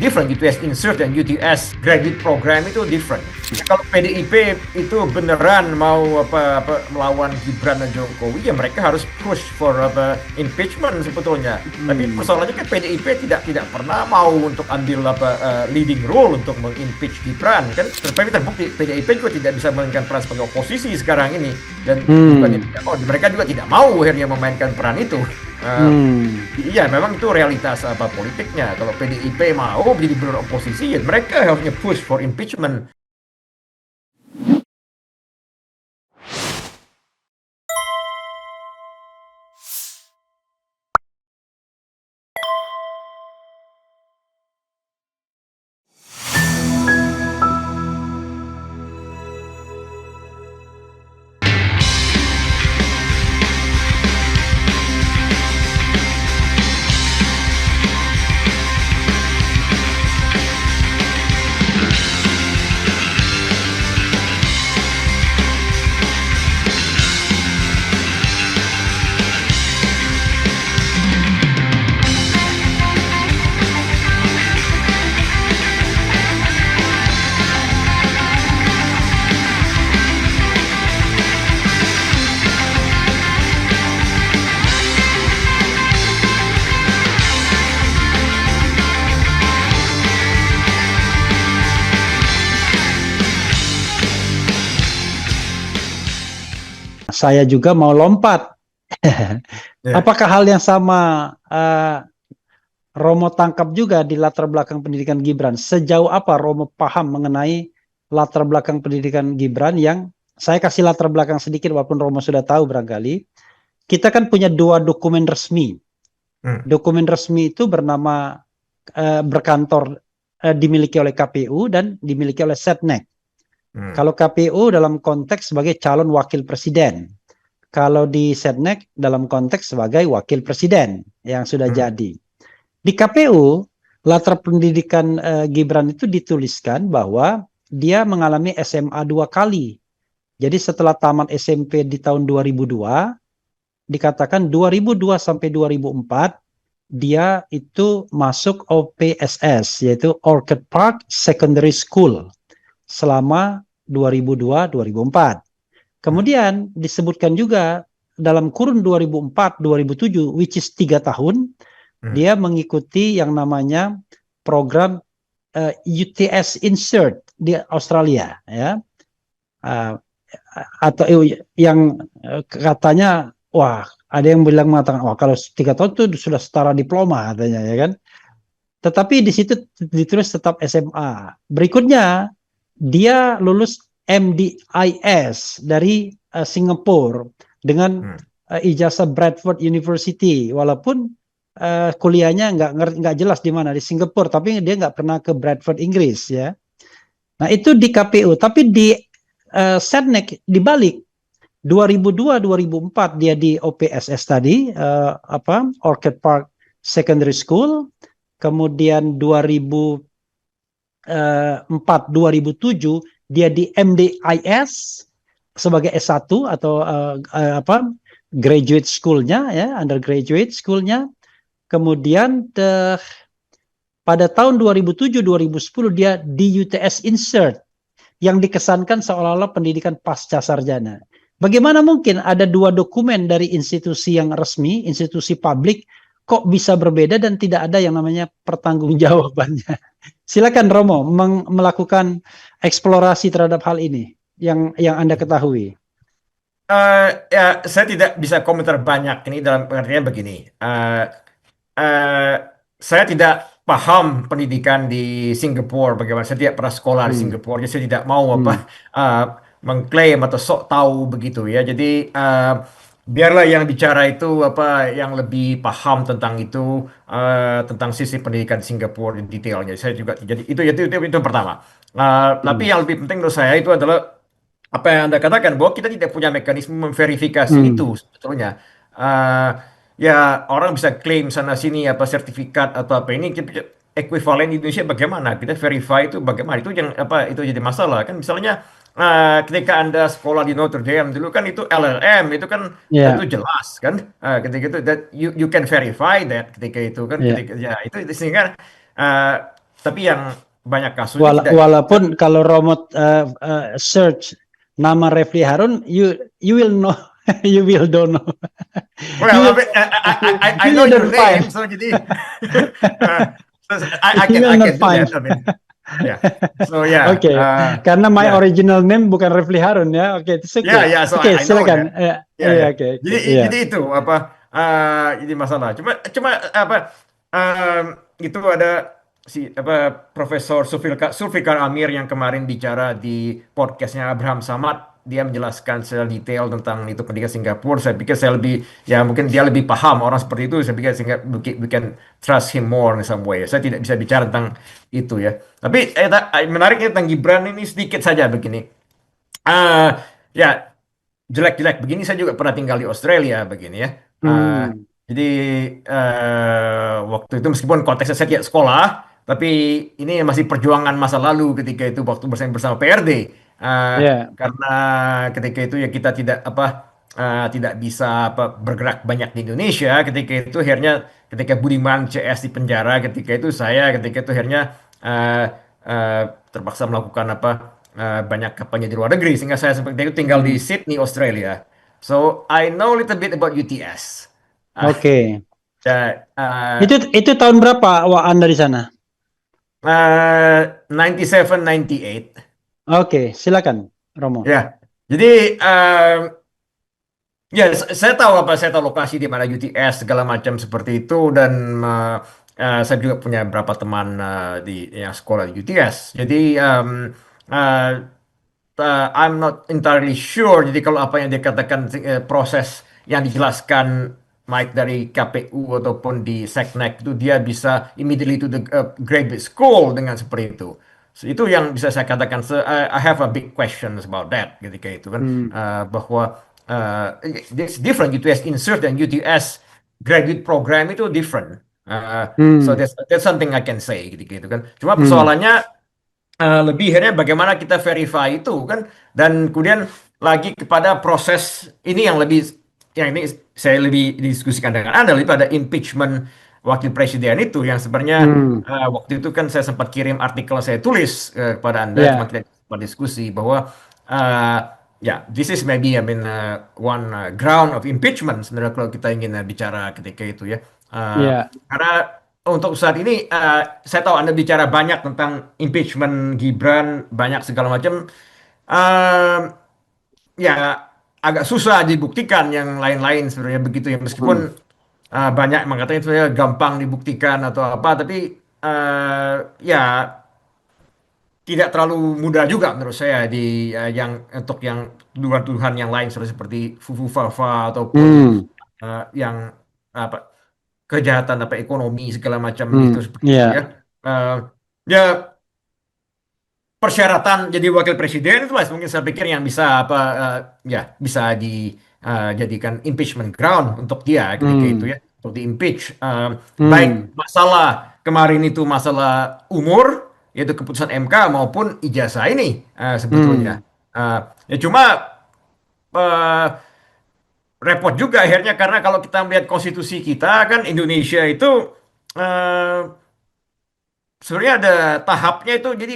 different. UTS Insert dan UTS Graduate Program itu different. Kalau PDIP itu beneran mau melawan Gibran dan Jokowi, ya mereka harus push for impeachment sebetulnya. Tapi persoalannya kan PDIP tidak pernah mau untuk ambil leading role untuk mengimpeach Gibran kan. Tapi terbukti PDIP juga tidak bisa memainkan peran sebagai oposisi sekarang ini, dan mereka juga tidak mau akhirnya memainkan peran itu. Iya, memang itu realitas politiknya. Kalau PDIP mau menjadi beroposisi, ya mereka harusnya push for impeachment. Saya juga mau lompat. Apakah hal yang sama Romo tangkap juga di latar belakang pendidikan Gibran? Sejauh apa Romo paham mengenai latar belakang pendidikan Gibran? Yang saya kasih latar belakang sedikit walaupun Romo sudah tahu barangkali. Kita kan punya 2 dokumen resmi. Dokumen resmi itu bernama berkantor dimiliki oleh KPU dan dimiliki oleh Setnek. Kalau KPU dalam konteks sebagai calon wakil presiden, kalau di Setnek dalam konteks sebagai wakil presiden yang sudah jadi. Di KPU latar pendidikan Gibran itu dituliskan bahwa dia mengalami SMA 2 kali. Jadi setelah tamat SMP di tahun 2002, dikatakan 2002 sampai 2004 dia itu masuk OPSS, yaitu Orchid Park Secondary School, selama 2002-2004. Kemudian disebutkan juga dalam kurun 2004-2007, which is 3 tahun, dia mengikuti yang namanya program UTS Insert di Australia, ya, atau yang katanya, wah, ada yang mengatakan, wah kalau 3 tahun itu sudah setara diploma katanya, ya kan? Tetapi di situ ditulis tetap SMA. Berikutnya dia lulus MDIS dari Singapura dengan ijazah Bradford University, walaupun kuliahnya nggak jelas di mana, di Singapura, tapi dia nggak pernah ke Bradford Inggris, ya. Nah itu di KPU, tapi di Setnek dibalik. 2002-2004 dia di OPSS tadi, Orchid Park Secondary School. Kemudian 2004-2007 dia di MDIS sebagai S1 atau graduate school-nya, ya, undergraduate school-nya. Kemudian pada tahun 2007-2010 dia di UTS Insert yang dikesankan seolah-olah pendidikan pasca sarjana. Bagaimana mungkin ada 2 dokumen dari institusi yang resmi, institusi publik, kok bisa berbeda dan tidak ada yang namanya pertanggungjawabannya? Silakan Romo melakukan eksplorasi terhadap hal ini yang Anda ketahui. Ya, saya tidak bisa komentar banyak ini dalam pengertian begini. Saya tidak paham pendidikan di Singapura, bagaimana. Saya tidak pernah sekolah di Singapura, jadi saya tidak mau mengklaim atau sok tahu begitu, ya. Jadi biarlah yang bicara itu yang lebih paham tentang itu, tentang sisi pendidikan Singapura detailnya. Saya juga, jadi itu yang pertama. Tapi yang lebih penting menurut saya itu adalah apa yang Anda katakan, bahwa kita tidak punya mekanisme memverifikasi itu sebetulnya. Ya, orang bisa klaim sana sini sertifikat atau apa, ini ekuivalen di Indonesia bagaimana? Kita verify itu bagaimana? Itu yang itu jadi masalah kan. Misalnya ketika Anda sekolah di Notre Dame dulu kan itu LLM, itu kan tentu jelas kan, ketika itu that you can verify that ketika itu kan, ketika ya itu sehingga tapi yang banyak kasusnya tidak. Walaupun kalau Romo search nama Refli Harun, you will know, you will don't know. You Well, I will, mean, I you know will your not find. name, so jadi I You will I not can do find. that. I mean, yeah. So yeah, Oke, karena my yeah. original name bukan Refli Harun ya. Oke, itu Ya, oke. ya, so Oke, I know silakan. that. Ya, ya. Iya, oke, oke. Iya. Jadi itu apa? Ini masalah. Cuma apa? Itu ada si apa Profesor Sulfikar Amir yang kemarin bicara di podcastnya Abraham Samad. Dia menjelaskan secara detail tentang itu pendidikan Singapura. Saya pikir saya lebih, ya mungkin dia lebih paham orang seperti itu. Saya pikir sehingga we can trust him more in some way. Saya tidak bisa bicara tentang itu ya. Tapi menariknya tentang Gibran ini sedikit saja begini. Ya, jelek-jelek begini saya juga pernah tinggal di Australia begini ya. Eh, Hmm, jadi waktu itu meskipun konteksnya saya tidak sekolah, tapi ini masih perjuangan masa lalu ketika itu waktu bersama PRD. ya. Karena ketika itu ya kita tidak bisa bergerak banyak di Indonesia. Ketika itu akhirnya ketika Budiman CS di penjara ketika itu saya ketika itu akhirnya eh, eh, terpaksa melakukan banyak kampanye di luar negeri sehingga saya seperti itu tinggal di Hmm, Sydney, Australia. So I know a little bit about UTS. Ah, oke. ya, Itu tahun berapa Anda di sana? 97, 98. Oke, silakan, Romo. Ya, jadi ya, saya tahu lokasi di mana UTS segala macam seperti itu dan saya juga punya beberapa teman di yang sekolah di UTS. Jadi uh, I'm not entirely sure. Jadi kalau apa yang dikatakan proses yang dijelaskan baik dari KPU ataupun di Seknek itu dia bisa immediately to the graduate school dengan seperti itu. So, itu yang bisa saya katakan. So, I have a big questions about that ketika itu kan. Hmm, Bahwa it's different UTS insert dan UTS graduate program itu different. So hmm, that's something I can say gitu kan. Cuma hmm, persoalannya lebih akhirnya bagaimana kita verify itu kan dan kemudian lagi kepada proses ini yang ini saya lebih diskusikan dengan Anda lebih pada impeachment wakil presiden itu yang sebenarnya hmm, waktu itu kan saya sempat kirim artikel saya tulis kepada Anda cuma ya, kita sempat diskusi bahwa uh, ya this is maybe I mean one ground of impeachment sebenarnya kalau kita ingin bicara ketika itu ya. ya, Karena untuk saat ini, saya tahu Anda bicara banyak tentang impeachment Gibran, banyak segala macam. Eh, ya, agak susah dibuktikan yang lain-lain sebenarnya begitu ya. Meskipun hmm, banyak mengatakan itu sebenarnya gampang dibuktikan atau apa, tapi ya tidak terlalu mudah juga menurut saya di yang untuk yang tuduhan-tuduhan yang lain seperti Fufu Fafa ataupun hmm, yang apa kejahatan ekonomi segala macam hmm, itu seperti itu ya. ya, Eh, ya persyaratan jadi wakil presiden itu mungkin saya pikir yang bisa ya bisa dijadikan impeachment ground untuk dia ketika itu hmm, ya untuk di impeach. hmm, Baik masalah kemarin itu masalah umur yaitu keputusan MK maupun ijazah ini sebetulnya. hmm, Eh, ya cuma eh, repot juga akhirnya karena kalau kita melihat konstitusi kita kan Indonesia itu eh, sebenarnya ada tahapnya itu jadi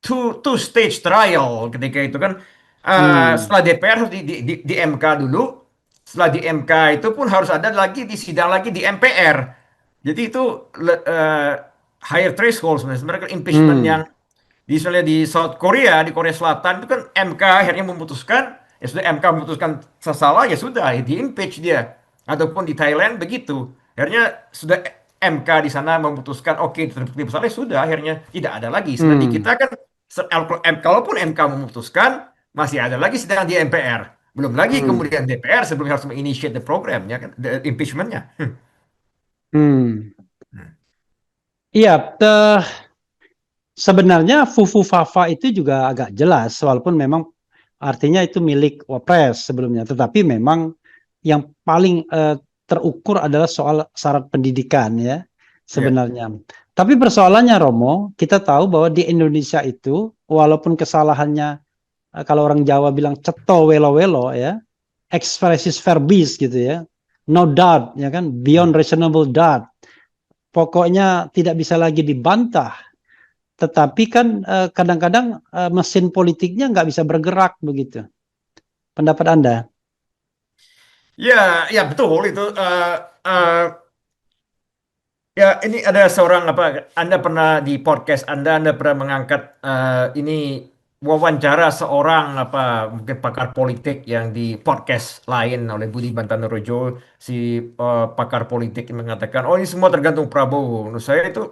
two stage trial ketika itu kan. hmm, Setelah DPR harus di MK dulu, setelah di MK itu pun harus ada lagi di sidang lagi di MPR. Jadi itu higher threshold sebenarnya kan impeachment yang hmm, misalnya di South Korea, di Korea Selatan itu kan MK akhirnya memutuskan, ya sudah MK memutuskan salah ya sudah di impeach dia. Ataupun di Thailand begitu. Akhirnya sudah MK di sana memutuskan oke terbukti bersalah ya sudah akhirnya tidak ada lagi. Sedang di hmm, kita kan kalaupun MK memutuskan masih ada lagi sedang di MPR. Belum lagi hmm, kemudian DPR sebelum harus menginitiate the programnya kan impeachmentnya. hmm. Iya, sebenarnya Fufu Fafa itu juga agak jelas, walaupun memang artinya itu milik Wapres sebelumnya, tetapi memang yang paling terukur adalah soal syarat pendidikan ya Ya. sebenarnya. Tapi persoalannya Romo, kita tahu bahwa di Indonesia itu walaupun kesalahannya kalau orang Jawa bilang ceto welo-welo ya, expressis verbis gitu ya, no doubt ya kan, beyond reasonable doubt. Pokoknya tidak bisa lagi dibantah tetapi kan kadang-kadang mesin politiknya nggak bisa bergerak begitu. Pendapat Anda? Ya, ya betul itu. Eh, Ya, ini ada seorang apa? Anda pernah di podcast Anda pernah mengangkat ini wawancara seorang apa mungkin pakar politik yang di podcast lain oleh Budi Bantanurojo, si pakar politik yang mengatakan, oh ini semua tergantung Prabowo. Menurut saya itu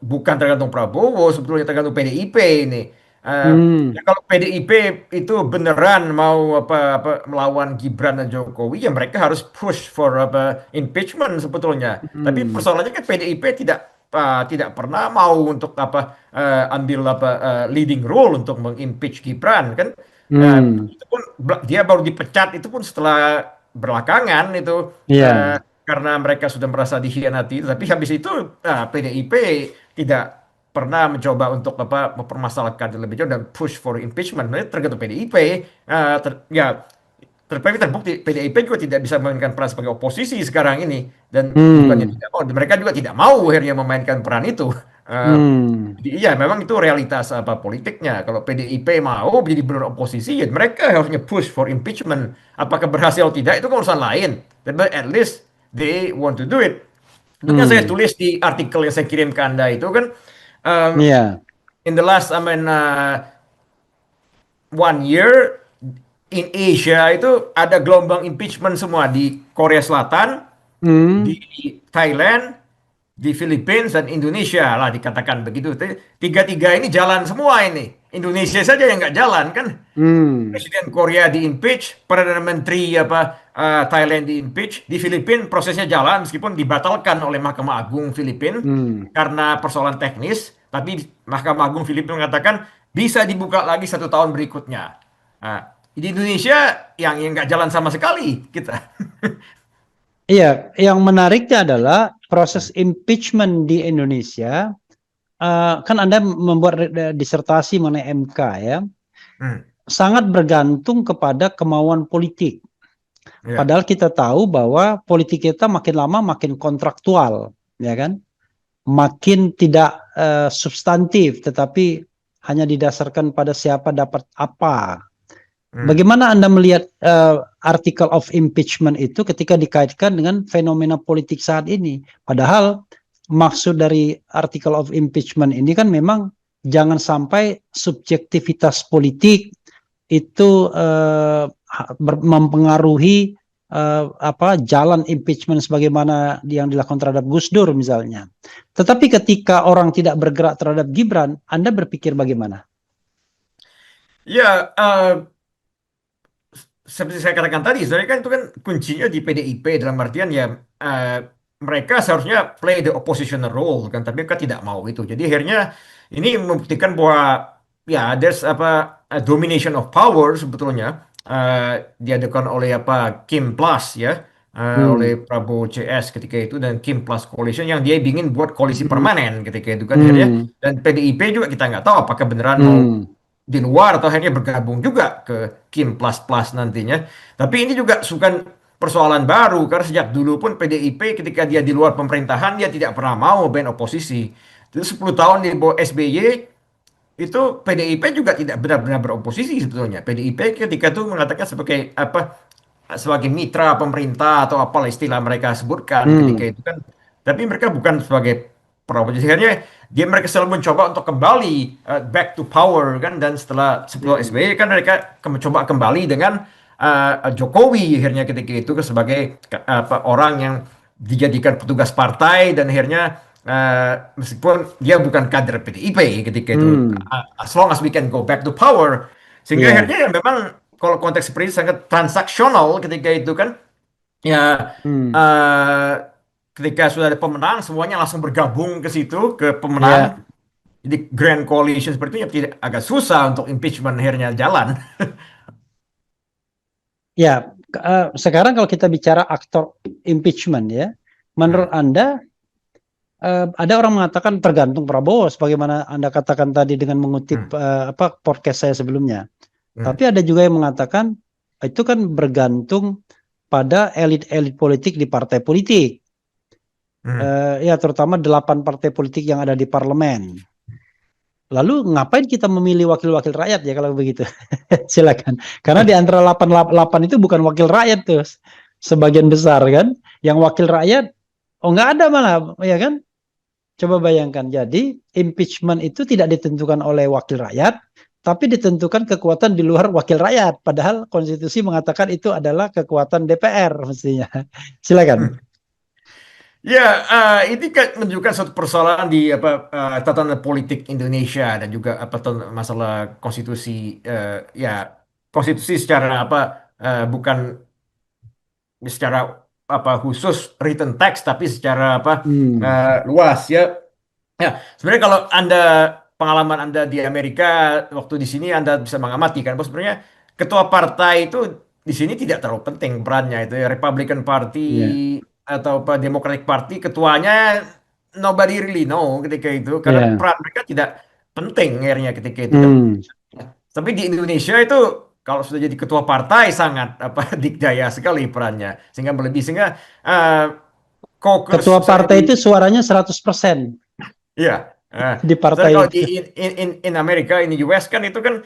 bukan tergantung Prabowo, sebetulnya tergantung PDIP ini. Ya Hmm, kalau PDIP itu beneran mau apa melawan Gibran dan Jokowi, ya mereka harus push for apa impeachment sebetulnya. Tapi hmm, persoalannya kan PDIP tidak pernah mau untuk apa ambil apa leading role untuk mengimpeach Gibran kan. hmm, Itu pun dia baru dipecat itu pun setelah belakangan itu iya, karena mereka sudah merasa dikhianati. Tapi habis itu PDIP tidak pernah mencoba untuk apa mempermasalahkan lebih jauh dan push for impeachment. Nah, tergantung PDIP. Ya tapi terbukti PDIP juga tidak bisa memainkan peran sebagai oposisi sekarang ini dan bukannya hmm, tidak mau, mereka juga tidak mau akhirnya memainkan peran itu. Eh, hmm, jadi iya memang itu realitas apa politiknya. Kalau PDIP mau menjadi benar oposisi, ya mereka harusnya push for impeachment. Apakah berhasil atau tidak itu kan urusan lain. Tapi at least they want to do it. Itu kan saya hmm, tulis di artikel yang saya kirim ke Anda itu kan um, iya, in the last 1 year in Asia itu ada gelombang impeachment semua di Korea Selatan, di hmm, Thailand, di Filipina dan Indonesia lah dikatakan begitu. Tiga-tiga ini jalan semua ini. Indonesia saja yang nggak jalan kan. hmm, Presiden Korea diimpeach, Perdana Menteri apa Thailand diimpeach, di Filipina prosesnya jalan meskipun dibatalkan oleh Mahkamah Agung Filipina hmm. karena persoalan teknis, tapi Mahkamah Agung Filipina mengatakan bisa dibuka lagi 1 tahun berikutnya. Nah, di Indonesia yang nggak jalan sama sekali kita. Iya, yang menariknya adalah proses impeachment di Indonesia. Kan Anda membuat disertasi mengenai MK ya, Hmm, sangat bergantung kepada kemauan politik. ya, Padahal kita tahu bahwa politik kita makin lama makin kontraktual, ya kan? Makin tidak substantif, tetapi hanya didasarkan pada siapa dapat apa. hmm. Bagaimana Anda melihat article of impeachment itu ketika dikaitkan dengan fenomena politik saat ini? Padahal maksud dari article of impeachment ini kan memang jangan sampai subjektivitas politik itu mempengaruhi jalan impeachment sebagaimana yang dilakukan terhadap Gus Dur misalnya. Tetapi ketika orang tidak bergerak terhadap Gibran, Anda berpikir bagaimana? Ya, seperti saya katakan tadi, sebenarnya kan itu kan kuncinya di PDIP dalam artian ya eh, mereka seharusnya play the oppositional role kan, tapi mereka tidak mau itu. Jadi akhirnya ini membuktikan bahwa ya there's apa a domination of power sebetulnya diadakan oleh apa Kim Plus ya. Oleh Hmm. Prabowo CS ketika itu dan Kim Plus Coalition yang dia ingin buat koalisi Hmm. permanen ketika itu kan akhirnya Hmm. dan PDIP juga kita nggak tahu apakah beneran mau Hmm. di luar atau akhirnya bergabung juga ke Kim Plus Plus nantinya. Tapi ini juga bukan persoalan baru karena sejak dulu pun PDIP ketika dia di luar pemerintahan dia tidak pernah mau main oposisi. Itu 10 tahun di bawah SBY itu PDIP juga tidak benar-benar beroposisi sebetulnya. PDIP ketika itu mengatakan sebagai apa sebagai mitra pemerintah atau apalah istilah mereka sebutkan ketika Hmm. itu kan. Tapi mereka bukan sebagai peroposisi. Akhirnya mereka selalu mencoba untuk kembali back to power kan dan setelah Hmm. SBY kan mereka mencoba kembali dengan Jokowi akhirnya ketika itu sebagai apa orang yang dijadikan petugas partai dan akhirnya meskipun dia bukan kader PDIP ketika itu Hmm. as long as we can go back to power sehingga Iya. akhirnya ya memang kalau konteks seperti ini sangat transaksional ketika itu kan ya Hmm. eh, ketika sudah ada pemenang semuanya langsung bergabung ke situ ke Iya. pemenang jadi grand coalition seperti itu ya tidak agak susah untuk impeachment akhirnya jalan. Ya, sekarang kalau kita bicara aktor impeachment ya, menurut Hmm, Anda ada orang mengatakan tergantung Prabowo, sebagaimana Anda katakan tadi dengan mengutip hmm, podcast saya sebelumnya. hmm, Tapi ada juga yang mengatakan itu kan bergantung pada elit-elit politik di partai politik. hmm, Ya, terutama 8 partai politik yang ada di parlemen. Lalu ngapain kita memilih wakil-wakil rakyat ya kalau begitu? Silakan. Karena di antara 88 itu bukan wakil rakyat tuh. Sebagian besar kan. Yang wakil rakyat, oh nggak ada malah, ya kan? Coba bayangkan. Jadi impeachment itu tidak ditentukan oleh wakil rakyat, tapi ditentukan kekuatan di luar wakil rakyat. Padahal konstitusi mengatakan itu adalah kekuatan DPR mestinya. Silakan. Ya, ini kan menunjukkan suatu persoalan di tatanan politik Indonesia dan juga masalah konstitusi. Ya, konstitusi secara bukan secara khusus written text, tapi secara Hmm. luas ya. Ya, sebenarnya kalau pengalaman Anda di Amerika waktu di sini Anda bisa mengamati kan, bahwa sebenarnya ketua partai itu di sini tidak terlalu penting perannya itu ya. Republican Party Ya. atau Democratic Party ketuanya nobody really know ketika itu karena Ya. peran mereka tidak penting akhirnya ketika itu kan. Hmm. Tapi di Indonesia itu kalau sudah jadi ketua partai sangat dikdaya sekali perannya sehingga melebihi sehingga eh, caucus Ketua misalnya partai itu suaranya 100% iya. di Misalnya partai kalau itu. in Amerika, in the US kan itu kan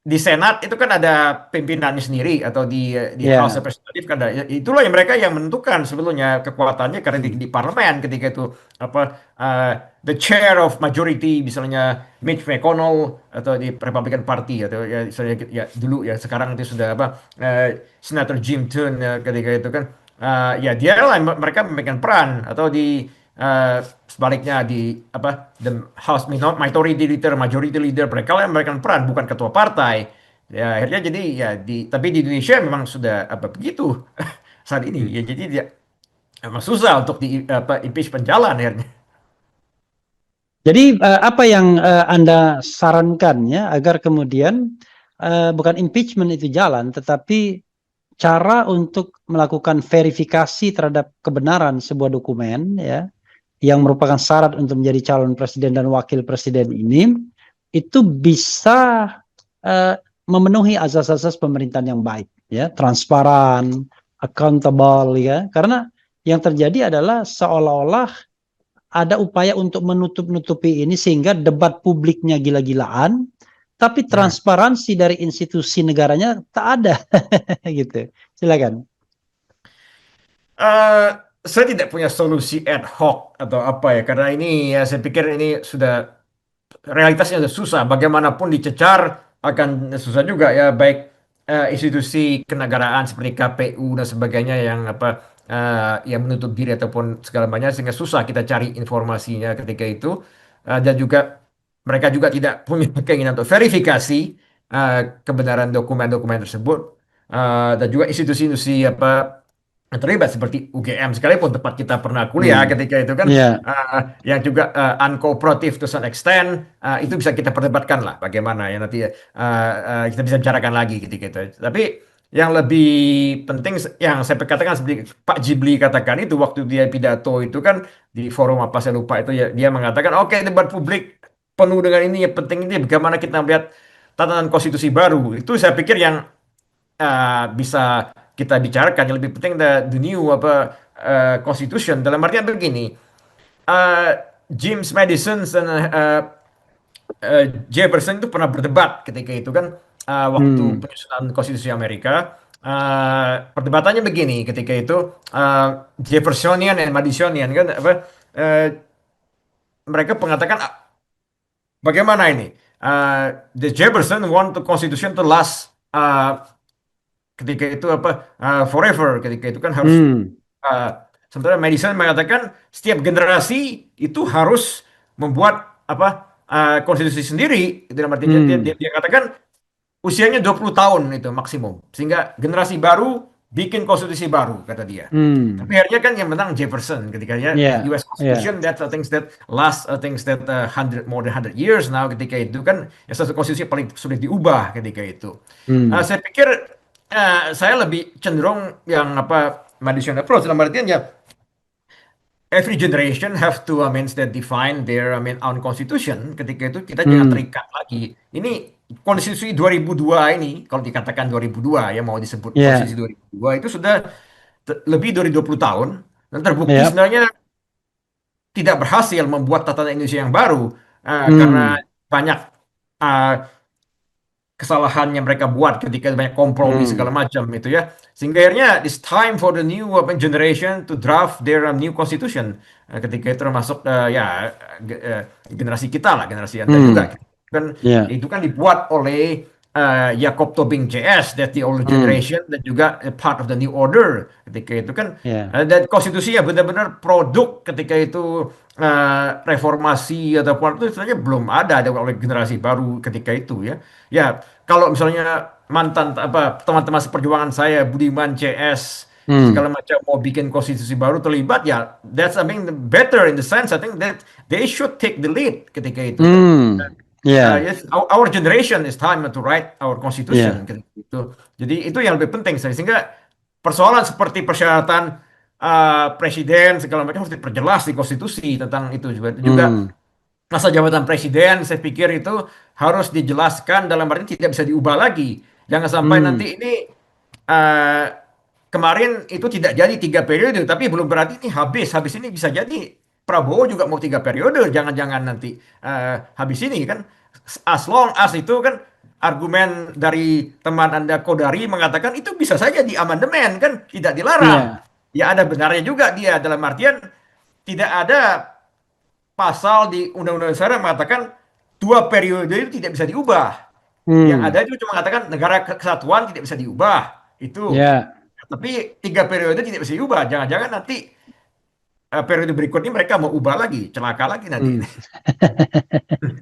di Senat itu kan ada pimpinannya sendiri atau di House Ya. Representative kan ada. Itulah yang mereka yang menentukan sebelumnya kekuatannya karena Hmm. di parlemen ketika itu apa eh, the chair of majority misalnya Mitch McConnell atau di Republican Party atau ya misalnya ya dulu ya sekarang itu sudah Senator Jim Thune ya, ketika itu kan ya dia lah yang mereka memegang peran atau di eh, sebaliknya di the House Minority Leader, Majority Leader mereka lah yang memberikan peran bukan ketua partai. Ya akhirnya jadi ya tapi di Indonesia memang sudah begitu saat ini Hmm. ya jadi dia memang susah untuk di impeachment jalan akhirnya. Jadi apa yang Anda sarankan ya agar kemudian bukan impeachment itu jalan, tetapi cara untuk melakukan verifikasi terhadap kebenaran sebuah dokumen ya yang merupakan syarat untuk menjadi calon presiden dan wakil presiden ini itu bisa eh, memenuhi asas-asas pemerintahan yang baik ya, transparan, accountable ya. Karena yang terjadi adalah seolah-olah ada upaya untuk menutup-nutupi ini sehingga debat publiknya gila-gilaan, tapi Hmm. transparansi dari institusi negaranya tak ada gitu. Silakan. Eh, saya tidak punya solusi ad hoc atau apa ya karena ini ya saya pikir ini sudah realitasnya sudah susah. Bagaimanapun dicecar akan susah juga ya baik institusi kenegaraan seperti KPU dan sebagainya yang yang menutup diri ataupun segala macam sehingga susah kita cari informasinya ketika itu. Dan juga mereka juga tidak punya keinginan untuk verifikasi kebenaran dokumen-dokumen tersebut. Dan juga institusi-institusi yang terlibat seperti UGM sekalipun tempat kita pernah kuliah Hmm. ketika itu kan Ya. yang juga uncooperative to some extent itu bisa kita perdebatkan lah bagaimana ya nanti kita bisa bicarakan lagi ketika itu. Tapi yang lebih penting yang saya katakan seperti Pak Jibli katakan itu waktu dia pidato itu kan di forum apa saya lupa itu ya dia mengatakan oke debat publik penuh dengan ini yang penting ini bagaimana kita melihat tatanan konstitusi baru itu saya pikir yang bisa kita bicarakan yang lebih penting the new constitution dalam artian begini uh, James Madison dan Jefferson itu pernah berdebat ketika itu kan waktu Hmm. penyusunan konstitusi Amerika. Perdebatannya begini ketika itu Jeffersonian dan Madisonian kan uh, mereka mengatakan bagaimana ini the Jefferson want the constitution to last ketika itu forever ketika itu kan harus Hmm. sementara Madison mengatakan setiap generasi itu harus membuat konstitusi sendiri dalam arti Hmm. dia katakan usianya 20 tahun itu maksimum sehingga generasi baru bikin konstitusi baru kata dia. Tapi Hmm. akhirnya kan yang menang Jefferson ketika ya Ya. US Ya. Constitution that things that last things that hundred more than 100 years now ketika itu kan ya satu konstitusi yang paling sulit diubah ketika itu. Hmm. Saya pikir saya lebih cenderung yang Madison approach dalam artian ya every generation have to that define their own constitution. Ketika itu kita jangan Hmm. terikat lagi. Ini konstitusi 2002 ini kalau dikatakan 2002 ya mau disebut konstitusi Ya. 2002 itu sudah lebih dari 20 tahun dan terbukti Ya. sebenarnya tidak berhasil membuat tatanan Indonesia yang baru karena Hmm. banyak uh, kesalahan yang mereka buat ketika banyak kompromi segala Hmm. macam itu ya. Sehingga akhirnya it's time for the new generation to draft their new constitution. Ketika itu termasuk ya generasi kita lah, generasi Anda juga. Hmm. Kan Ya. itu kan dibuat oleh Jacob Tobing CS, that the older Hmm. generation dan juga part of the new order. Ketika itu kan Ya. dan konstitusi ya benar-benar produk ketika itu reformasi ataupun itu sebenarnya belum ada oleh generasi baru ketika itu ya. Ya, kalau misalnya mantan apa teman-teman seperjuangan saya Budiman CS segala Hmm. macam mau bikin konstitusi baru terlibat ya that's I mean better in the sense I think that they should take the lead ketika itu kan. Hmm. Ya. Yes, our generation is time to write our constitution Ya. ketika itu. Jadi itu yang lebih penting sehingga persoalan seperti persyaratan presiden segala macam harus diperjelas di konstitusi tentang itu juga Hmm. masa jabatan presiden, saya pikir itu harus dijelaskan dalam arti tidak bisa diubah lagi. Jangan sampai Hmm. nanti ini eh, kemarin itu tidak jadi 3 periode, tapi belum berarti ini habis. Habis ini bisa jadi Prabowo juga mau 3 periode. Jangan-jangan nanti habis ini kan. As long as itu kan argumen dari teman Anda Kodari mengatakan itu bisa saja diamandemen kan, tidak dilarang. Ya. Ya ada benarnya juga dia dalam artian tidak ada pasal di Undang-Undang Dasar yang mengatakan 2 periode itu tidak bisa diubah. Yang ada Hmm. itu cuma mengatakan negara kesatuan tidak bisa diubah. Itu. Ya. Tapi 3 periode tidak bisa diubah. Jangan-jangan nanti periode berikutnya mereka mau ubah lagi, celaka lagi nanti. Hmm.